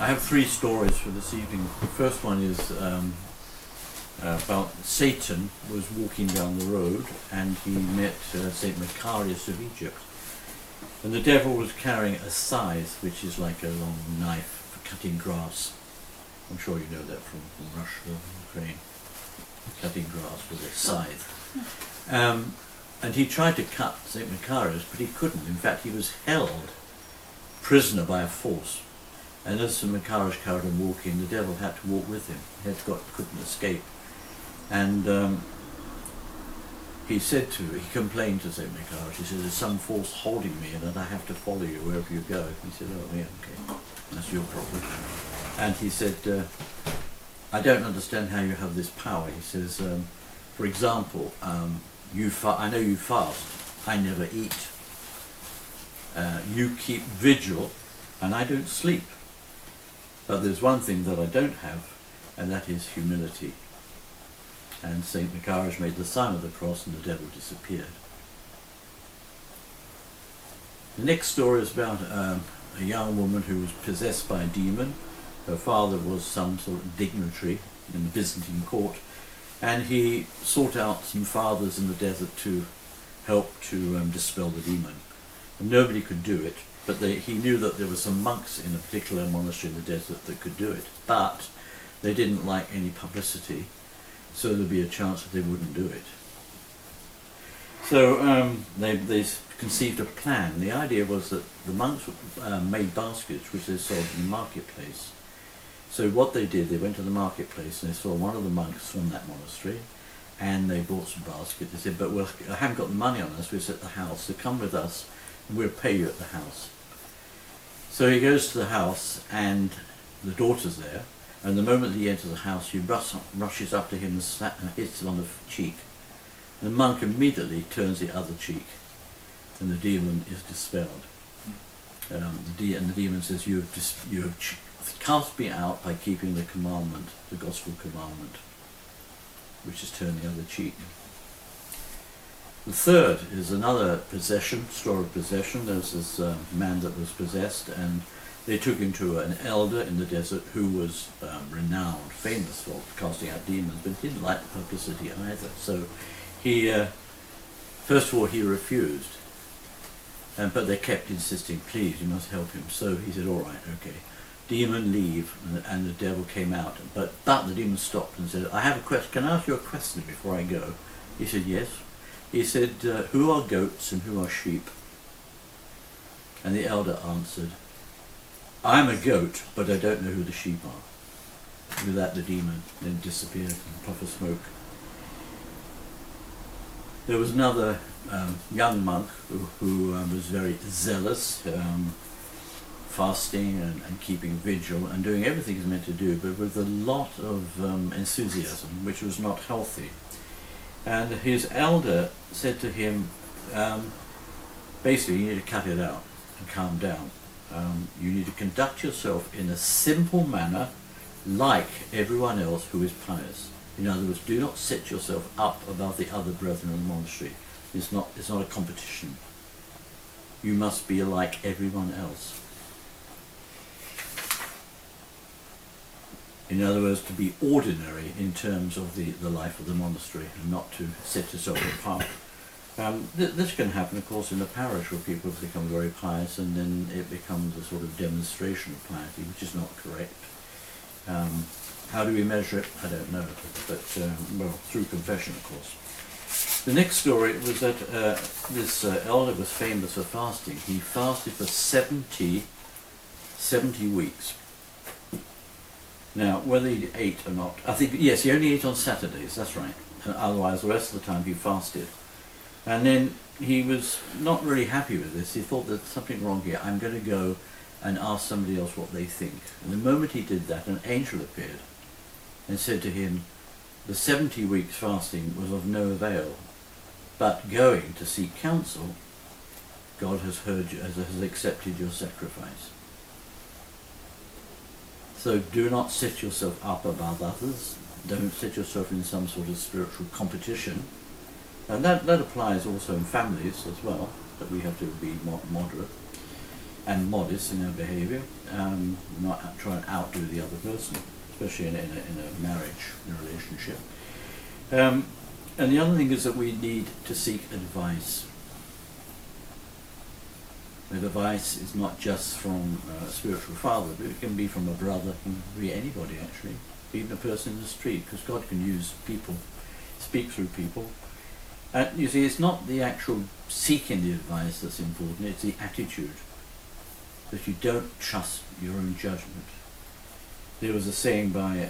I have three stories for this evening. The first one is about Satan was walking down the road and he met Saint Macarius of Egypt. And the devil was carrying a scythe, which is like a long knife for cutting grass. I'm sure you know that from Russia or Ukraine. Cutting grass with a scythe. And he tried to cut Saint Macarius, but he couldn't. In fact, he was held prisoner by a force. And as St. Macarius carried on walking, the devil had to walk with him. He couldn't escape. And he complained to St. Macarius, he said, there's some force holding me and that I have to follow you wherever you go. He said, oh yeah, okay, that's your problem. And he said, I don't understand how you have this power. He says, for example, I know you fast, I never eat. You keep vigil and I don't sleep. But there's one thing that I don't have, and that is humility. And St. Macarius made the sign of the cross and the devil disappeared. The next story is about a young woman who was possessed by a demon. Her father was some sort of dignitary in the Byzantine court, and he sought out some fathers in the desert to help to dispel the demon. And nobody could do it. But he knew that there were some monks in a particular monastery in the desert that could do it, but they didn't like any publicity, so there'd be a chance that they wouldn't do it. So they conceived a plan. The idea was that the monks made baskets which they sold in the marketplace. So what they did, they went to the marketplace and they saw one of the monks from that monastery, and they bought some baskets. They said, but I haven't got the money on us, we're at the house, so come with us and we'll pay you at the house. So he goes to the house and the daughter's there, and the moment he enters the house she rushes up to him and hits him on the cheek. The monk immediately turns the other cheek and the demon is dispelled. And the demon says, you have cast me out by keeping the commandment, the gospel commandment, which is turn the other cheek. The third is another possession, story of possession. There's this man that was possessed, and they took him to an elder in the desert who was renowned, famous for casting out demons, but he didn't like the publicity either. So he, first of all, he refused, but they kept insisting, please, you must help him. So he said, all right, okay. Demon, leave, and the devil came out. But the demon stopped and said, I have a question. Can I ask you a question before I go? He said, yes. He said, who are goats and who are sheep? And the elder answered, I'm a goat, but I don't know who the sheep are. With that, the demon then disappeared in a puff of smoke. There was another young monk who was very zealous, fasting and keeping vigil and doing everything he's meant to do, but with a lot of enthusiasm, which was not healthy. And his elder said to him, basically, you need to cut it out and calm down. You need to conduct yourself in a simple manner, like everyone else who is pious. In other words, do not set yourself up above the other brethren in the monastery. It's not a competition. You must be like everyone else. In other words, to be ordinary in terms of the life of the monastery, and not to set yourself apart. This can happen, of course, in the parish, where people become very pious and then it becomes a sort of demonstration of piety, which is not correct. How do we measure it? I don't know, but well, through confession, of course. The next story was that this elder was famous for fasting. He fasted for 70 weeks. Now, whether he ate or not, I think, yes, he only ate on Saturdays, that's right. Otherwise, the rest of the time he fasted. And then he was not really happy with this. He thought there's something wrong here. I'm going to go and ask somebody else what they think. And the moment he did that, an angel appeared and said to him, the 70 weeks fasting was of no avail, but going to seek counsel, God has heard you, has accepted your sacrifice. So do not set yourself up above others. Don't set yourself in some sort of spiritual competition. And that applies also in families as well, that we have to be moderate. and modest in our behaviour, not try and outdo the other person, especially in a marriage, in a relationship. And the other thing is that we need to seek advice. And advice is not just from a spiritual father, but it can be from a brother, it can be anybody actually, even a person in the street, because God can use people, speak through people. And you see, it's not the actual seeking the advice that's important, it's the attitude, that you don't trust your own judgment. There was a saying by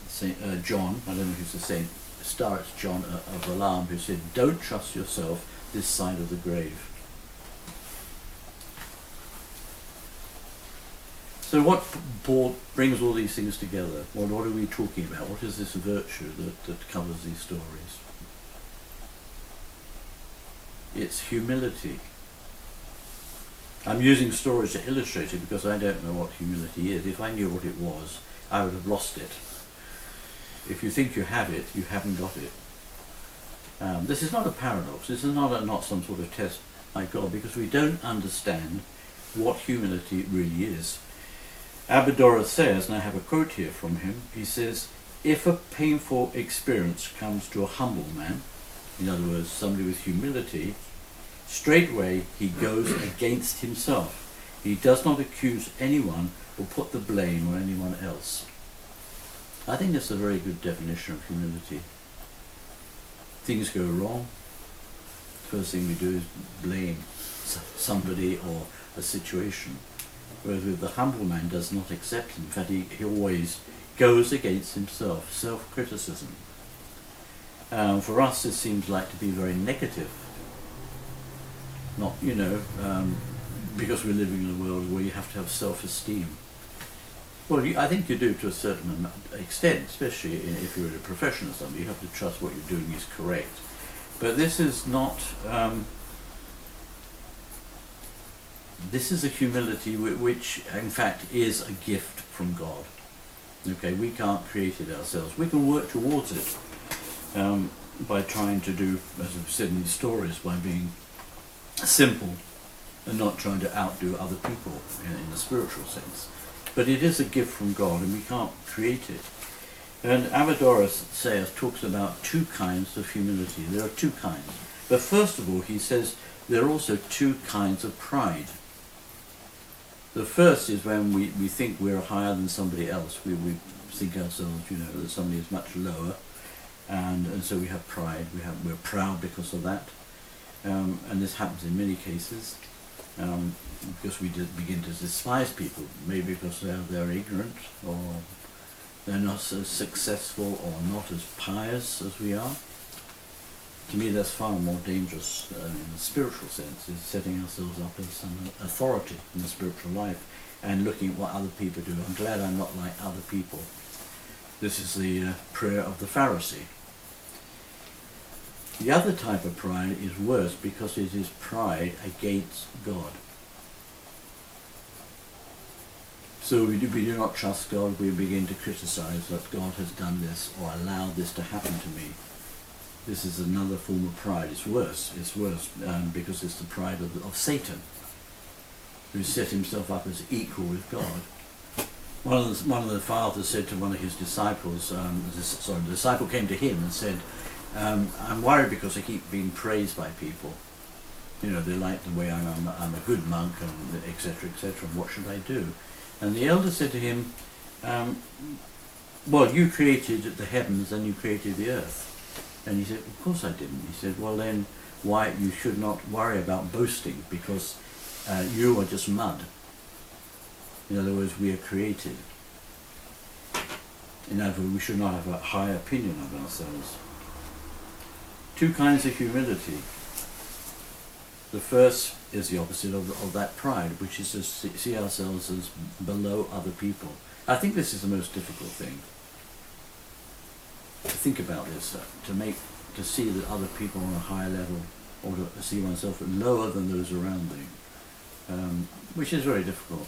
Saint John, I don't know who's the saint, starts John of Alarm, who said, "Don't trust yourself this side of the grave." So what brings all these things together? What are we talking about? What is this virtue that covers these stories? It's humility. I'm using stories to illustrate it because I don't know what humility is. If I knew what it was, I would have lost it. If you think you have it, you haven't got it. This is not a paradox. This is not some sort of test by God, because we don't understand what humility really is. Abbedorus says, and I have a quote here from him, he says, "If a painful experience comes to a humble man," in other words, somebody with humility, "straightway he goes against himself. He does not accuse anyone or put the blame on anyone else." I think that's a very good definition of humility. Things go wrong, first thing we do is blame somebody or a situation. Whereas with the humble man does not accept him. In fact, he always goes against himself, self-criticism. For us, it seems like to be very negative. Not, because we're living in a world where you have to have self-esteem. Well, I think you do to a certain extent, especially if you're in a profession or something. You have to trust what you're doing is correct. But this is not... this is a humility which, in fact, is a gift from God. Okay, we can't create it ourselves. We can work towards it by trying to do, as I've said in these stories, by being simple and not trying to outdo other people in a spiritual sense. But it is a gift from God, and we can't create it. And Abbedorus talks about two kinds of humility. There are two kinds. But first of all, he says there are also two kinds of pride. The first is when we think we're higher than somebody else. We think ourselves, that somebody is much lower, and so we have pride. We're proud because of that, and this happens in many cases, because we begin to despise people, maybe because they're ignorant, or they're not so successful, or not as pious as we are. To me, that's far more dangerous in the spiritual sense, is setting ourselves up as some authority in the spiritual life and looking at what other people do. I'm glad I'm not like other people. This is the prayer of the Pharisee. The other type of pride is worse because it is pride against God. So we do not trust God, we begin to criticize that God has done this or allowed this to happen to me. This is another form of pride. It's worse because it's the pride of Satan, who set himself up as equal with God. One of the fathers said to one of his disciples, the disciple came to him and said, "I'm worried because I keep being praised by people. They like the way I'm a good monk, and etc., etc. What should I do?" And the elder said to him, "Well, you created the heavens and you created the earth." And he said, "Of course I didn't." He said, "Well then, why you should not worry about boasting, because you are just mud. In other words, we are created. In other words, we should not have a high opinion of ourselves." Two kinds of humility. The first is the opposite of that pride, which is to see ourselves as below other people. I think this is the most difficult thing. To think about this, to see that other people are on a higher level, or to see oneself lower than those around me, which is very difficult.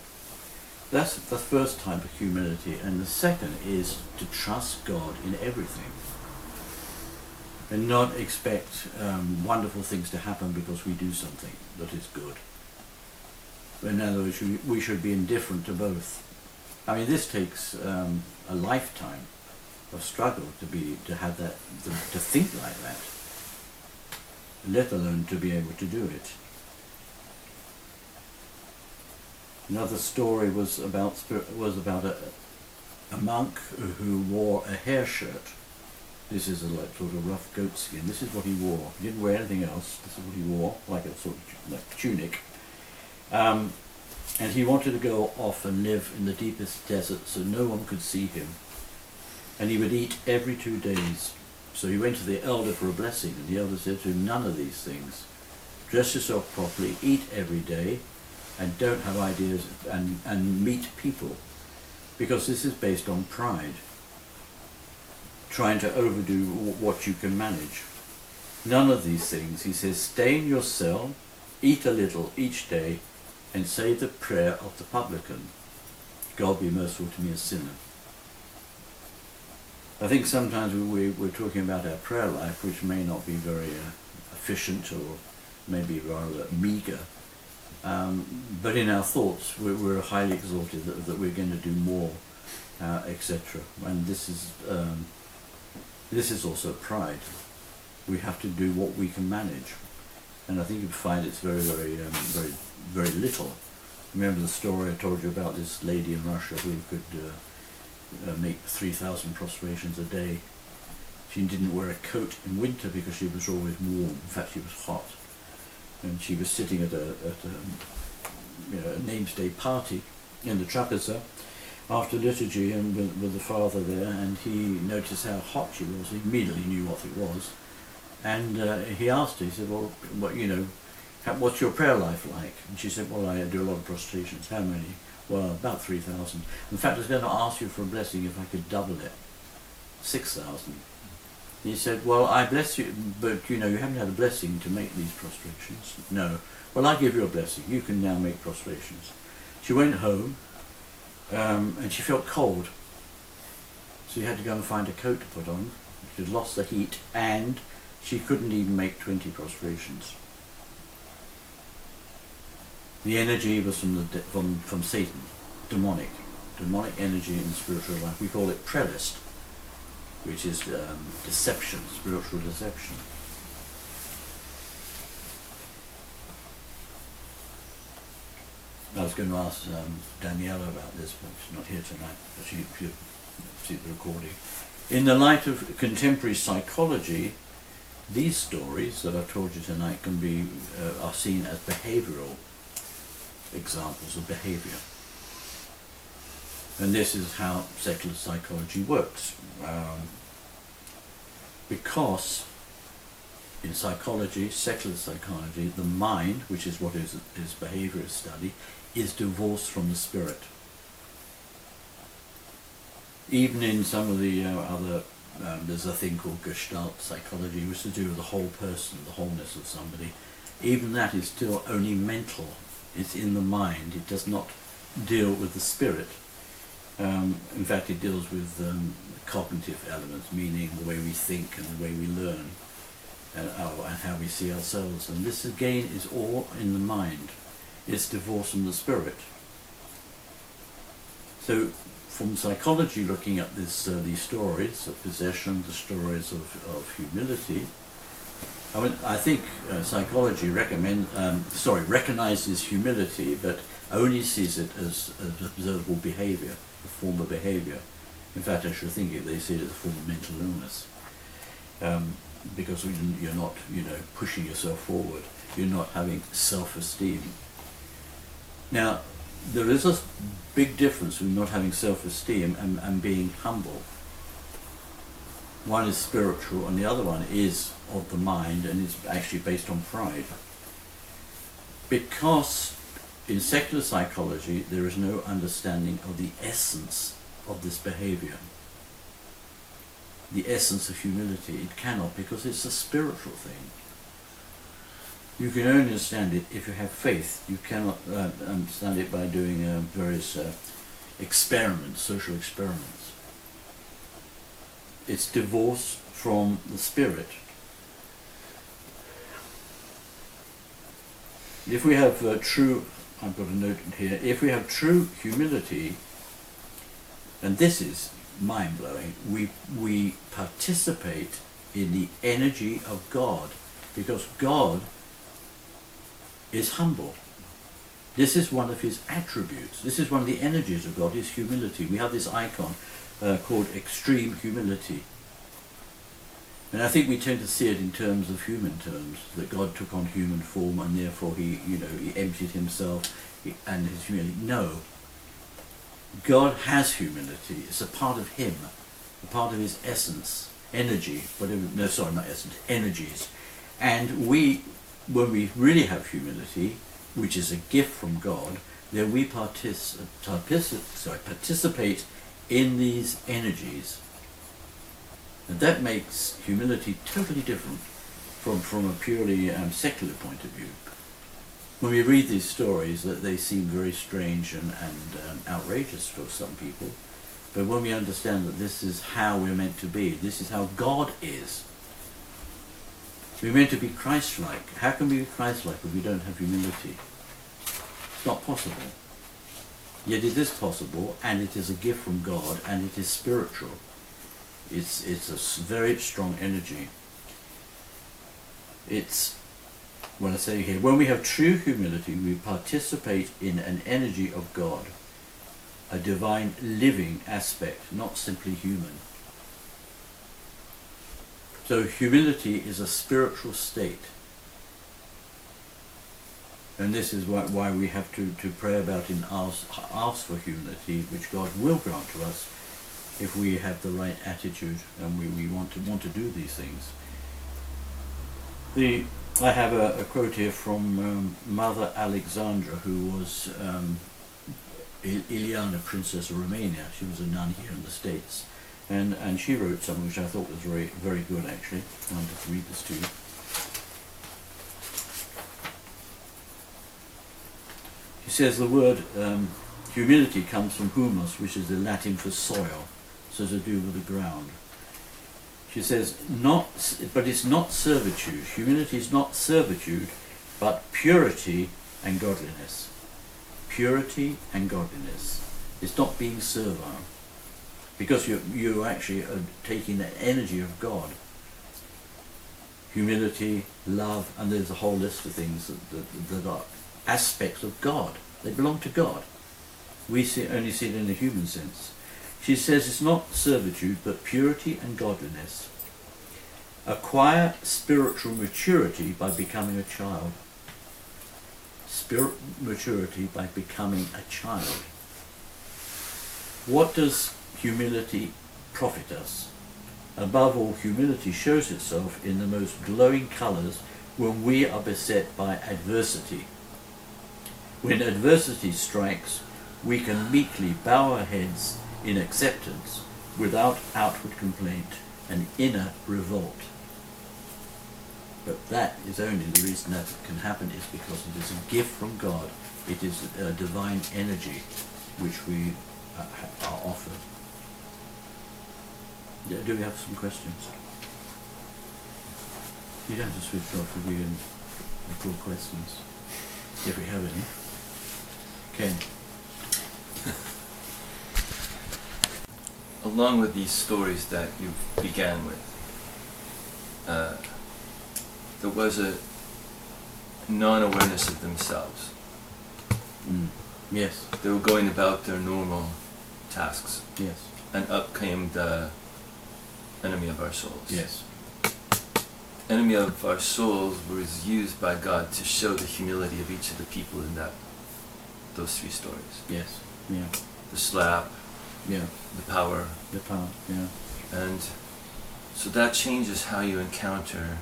That's the first type of humility, and the second is to trust God in everything, and not expect wonderful things to happen because we do something that is good. In other words, we should be indifferent to both. I mean, this takes a lifetime of struggle to have that, to think like that, let alone to be able to do it. Another story was about a monk who wore a hair shirt. This is a like sort of rough goat skin. This is what he wore. He didn't wear anything else. This is what he wore, like a sort of like tunic. And he wanted to go off and live in the deepest desert so no one could see him. And he would eat every 2 days. So he went to the elder for a blessing, and the elder said to him, none of these things. Dress yourself properly, eat every day, and don't have ideas and meet people. Because this is based on pride. Trying to overdo what you can manage. None of these things. He says, stay in your cell, eat a little each day, and say the prayer of the publican. God be merciful to me, a sinner. I think sometimes we're talking about our prayer life, which may not be very efficient or maybe rather meagre. But in our thoughts, we're highly exalted that we're going to do more, etc. And this is also pride. We have to do what we can manage. And I think you find it's very little. Remember the story I told you about this lady in Russia who could make 3,000 prostrations a day. She didn't wear a coat in winter because she was always warm. In fact, she was hot. And she was sitting at a name's day party in the trapeza after liturgy and with the father there, and he noticed how hot she was. He immediately knew what it was. And he asked her, he said, well, what's your prayer life like? And she said, well, I do a lot of prostrations. How many? Well, about 3,000. In fact, I was going to ask you for a blessing if I could double it. 6,000. He said, well, I bless you, but you haven't had a blessing to make these prostrations. No. Well, I give you a blessing. You can now make prostrations. She went home, and she felt cold. So you had to go and find a coat to put on. She had lost the heat, and she couldn't even make 20 prostrations. The energy was from Satan, demonic energy in spiritual life. We call it prelist, which is deception, spiritual deception. I was going to ask Daniela about this, but she's not here tonight, but she'll see the recording. In the light of contemporary psychology, these stories that I've told you tonight are seen as behavioural examples of behaviour. And this is how secular psychology works. Because in psychology, secular psychology, the mind, which is what is behaviour study, is divorced from the spirit. Even in some of the other, there's a thing called Gestalt psychology, which is to do with the whole person, the wholeness of somebody. Even that is still only mental. It's in the mind. It does not deal with the spirit. In fact, it deals with cognitive elements, meaning the way we think and the way we learn, and how we see ourselves. And this again is all in the mind. It's divorced from the spirit. So, from psychology, looking at these stories of possession, the stories of humility, I think psychology recognizes humility, but only sees it as observable behavior, a form of behavior. In fact, I should think they see it as a form of mental illness, because you're not, pushing yourself forward. You're not having self-esteem. Now, there is a big difference between not having self-esteem and being humble. One is spiritual, and the other one is of the mind, and is actually based on pride. Because in secular psychology there is no understanding of the essence of this behavior. The essence of humility. It cannot, because it's a spiritual thing. You can only understand it if you have faith. You cannot understand it by doing various experiments, social experiments. It's divorced from the spirit. If we have true I've got a note in here. If we have true humility, and this is mind-blowing, we participate in the energy of God, because God is humble. This is one of his attributes. This is one of the energies of God, is humility. We have this icon called extreme humility. And I think we tend to see it in terms of human terms, that God took on human form and therefore he emptied himself and his humility. No. God has humility. It's a part of him, a part of his essence, energy, whatever, no, sorry, not essence, energies. And when we really have humility, which is a gift from God, then we participate in these energies. And that makes humility totally different from a purely secular point of view. When we read these stories, that they seem very strange and outrageous for some people, but when we understand that this is how we're meant to be, this is how God is, we're meant to be Christ-like. How can we be Christ-like if we don't have humility? It's not possible. Yet it is possible, and it is a gift from God, and it is spiritual. It's a very strong energy. It's, when I say here, when we have true humility, we participate in an energy of God, a divine living aspect, not simply human. So humility is a spiritual state. And this is why we have to pray about and ask for humility, which God will grant to us if we have the right attitude and we want to do these things. I have a quote here from Mother Alexandra, who was Ileana, Princess of Romania. She was a nun here in the States, and she wrote something which I thought was very, very good actually. I wanted to read this to you. She says the word humility comes from humus, which is the Latin for soil, so to do with the ground. She says, but it's not servitude. Humility is not servitude, but purity and godliness. Purity and godliness. It's not being servile, because you actually are taking the energy of God. Humility, love, and there's a whole list of things that are aspects of God. They belong to God. We only see it in a human sense. She says it's not servitude, but purity and godliness. Acquire spiritual maturity by becoming a child. Spiritual maturity by becoming a child. What does humility profit us? Above all, humility shows itself in the most glowing colours when we are beset by adversity. When adversity strikes, we can meekly bow our heads in acceptance without outward complaint and inner revolt. But that is only the reason that it can happen is because it is a gift from God. It is a divine energy which we are offered. Yeah, do we have some questions? You don't have to switch off if we can pull questions, if we have any. Ken. Along with these stories that you began with, there was a non-awareness of themselves. Yes. They were going about their normal tasks. Yes. And up came the enemy of our souls. Yes. Enemy of our souls was used by God to show the humility of each of the people in those three stories. Yes. Yeah. The slap. Yeah. The power. The power. Yeah. And so that changes how you encounter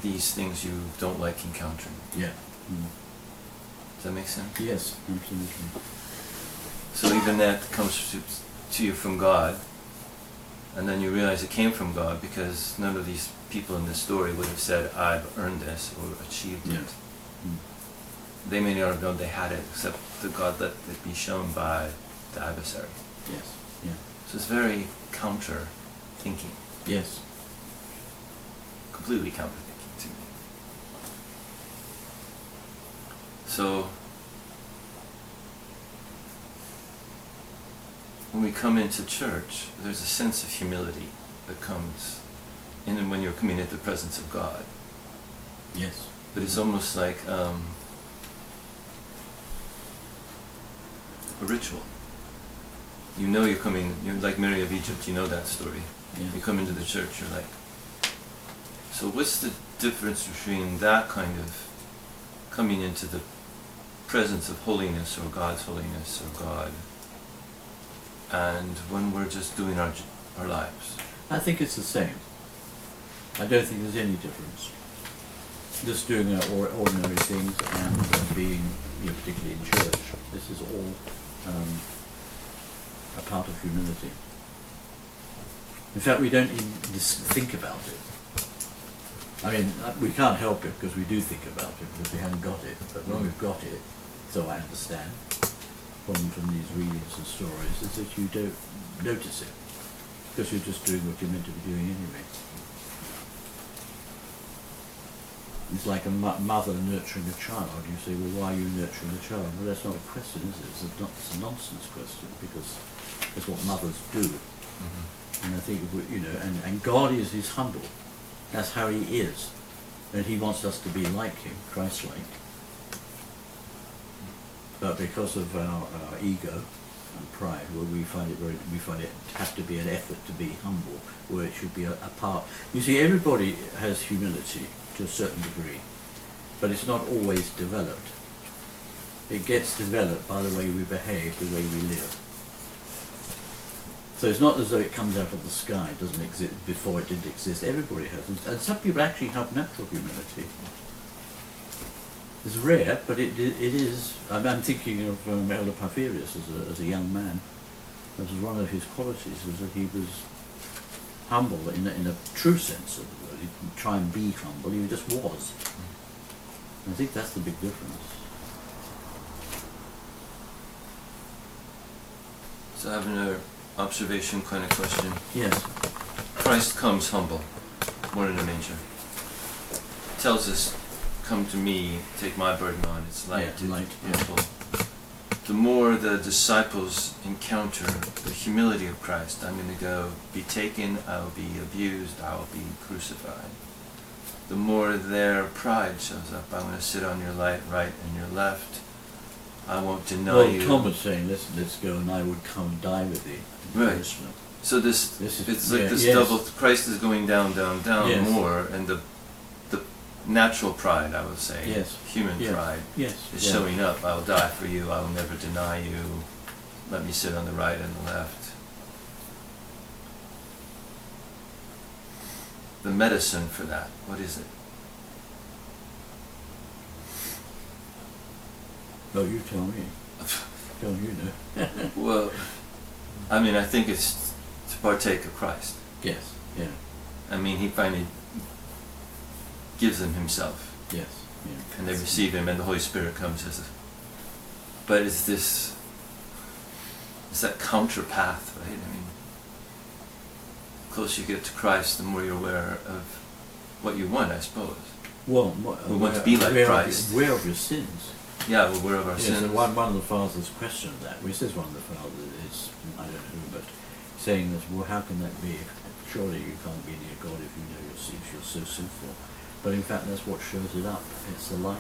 these things you don't like encountering. Yeah. Does that make sense? Yes, absolutely. So even that comes to you from God, and then you realize it came from God because none of these people in this story would have said, I've earned this or achieved it. They may not have known they had it, except the God let it be shown by the adversary. Yes. Yeah. So it's very counter thinking. Yes. Completely counter thinking to me. So when we come into church, there's a sense of humility that comes in when you're coming into the presence of God. Yes. But it's almost like a ritual. You know you're coming, you're like Mary of Egypt, you know that story. Yeah. You come into the church, you're like... So what's the difference between that kind of coming into the presence of holiness or God's holiness or God and when we're just doing our lives? I think it's the same. I don't think there's any difference. Just doing our ordinary things and being, particularly in church, this is all a part of humility. In fact, we don't even think about it. I mean, we can't help it because we do think about it because we haven't got it. But when we've got it, so I understand from these readings and stories, is that you don't notice it because you're just doing what you're meant to be doing anyway. It's like a mother nurturing a child. You say, well, why are you nurturing a child? Well, that's not a question, is it? It's a nonsense question because that's what mothers do. Mm-hmm. And I think, and God is humble. That's how he is. And he wants us to be like him, Christ-like. But because of our ego and pride, well, we find it has to be an effort to be humble, where it should be a part. You see, everybody has humility to a certain degree, but it's not always developed. It gets developed by the way we behave, the way we live. So it's not as though it comes out of the sky, it doesn't exist before it didn't exist. Everybody has, and some people actually have natural humility. It's rare, but it is. I'm thinking of Elder Porphyrius as a young man. That was one of his qualities, was that he was humble in a true sense of the word. He didn't try and be humble, he just was. I think that's the big difference. So I have another observation kind of question. Yes. Christ comes humble, born in a manger. Tells us, come to me, take my burden on, it's light. Yeah, light. Yeah. The more the disciples encounter the humility of Christ, I'm going to go be taken, I will be abused, I will be crucified. The more their pride shows up, I'm going to sit on your right and your left. I won't deny you. Tom was saying, let's go and I would come and die with thee. Right. So this is, it's like this yes. double, Christ is going down yes. more, and the natural pride, I would say, yes. human pride, is showing up. I will die for you, I will never deny you, let me sit on the right and the left. The medicine for that, what is it? Oh, you tell me. Tell you know. Well, I mean, I think it's to partake of Christ. Yes, yeah. I mean, he finally gives them himself. Yes, yeah. And they receive him, and the Holy Spirit comes as a... But it's that counter path, right? I mean, the closer you get to Christ, the more you're aware of what you want, I suppose. Well, we want to be like Christ. Aware of your sins. Yeah, we're aware of our sins. And one of the fathers questioned that. Well, says one of the fathers is, I don't know, but saying that, well, how can that be? Surely you can't be near God if you know your sins, you're so sinful. But in fact, that's what shows it up. It's the light.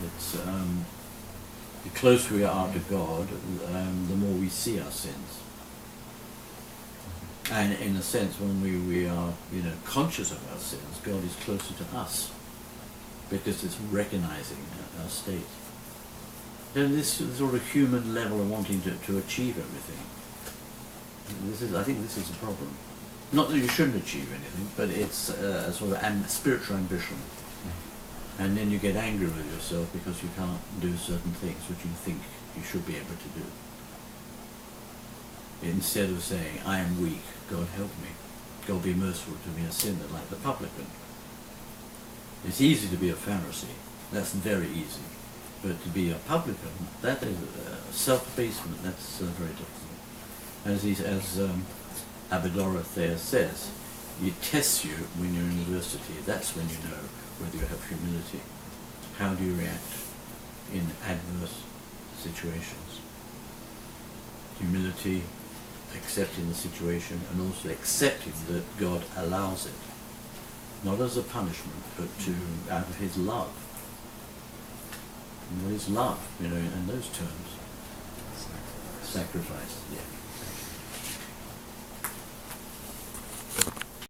It's the closer we are to God, the more we see our sins. And in a sense, when we are, conscious of our sins, God is closer to us because it's recognizing our state. And this sort of human level of wanting to achieve everything. I think this is a problem. Not that you shouldn't achieve anything, but it's a sort of spiritual ambition. And then you get angry with yourself because you can't do certain things which you think you should be able to do. Instead of saying, I am weak, God help me. God be merciful to me, a sinner like the publican. It's easy to be a Pharisee. That's very easy. But to be a publican, that is self-abasement. That's very difficult. As Abhidharma Thayer says, it tests you when you're in university. That's when you know whether you have humility. How do you react in adverse situations? Humility accepting the situation and also accepting that God allows it, not as a punishment, but to out of His love. And what is love, in those terms? Sacrifice. Yeah.